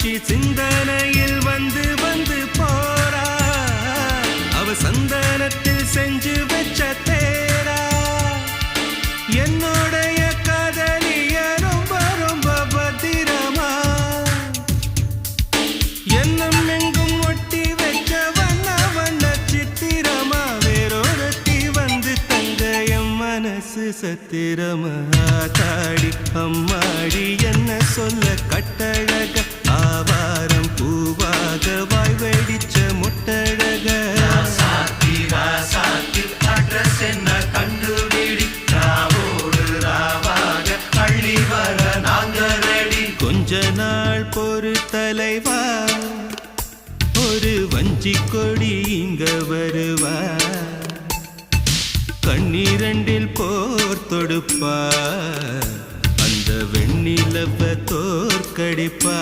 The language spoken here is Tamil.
காட்சி சிந்தனையில் வந்து வந்து போறா அவ சந்தனத்தில் செஞ்சு வச்ச தேரா என்னுடைய காதலிய ரொம்ப ரொம்ப பத்திரமா என்னும் எங்கும் ஒட்டி வச்ச வண்ண வண்ண சித்திரமா வேறொருத்தி வந்து தங்க என் மனசு சத்திரமா தாடி அம்மாடி என்ன சொல்ல கட்டழக ஆவாரம் பூவாக வாய் வெடிச்ச முட்டழக அட்ரஸ் என்ன கண்டுபிடி ராவோடு ராவாக அள்ளி வர நாங்க ரெடி கொஞ்ச நாள் பொறு தலைவா ஒரு வஞ்சி கொடி இங்க வருவா கண்ணீரண்டில் போர் தொடுப்பா அந்த வெண்ணிலவ தோற்கடிப்பா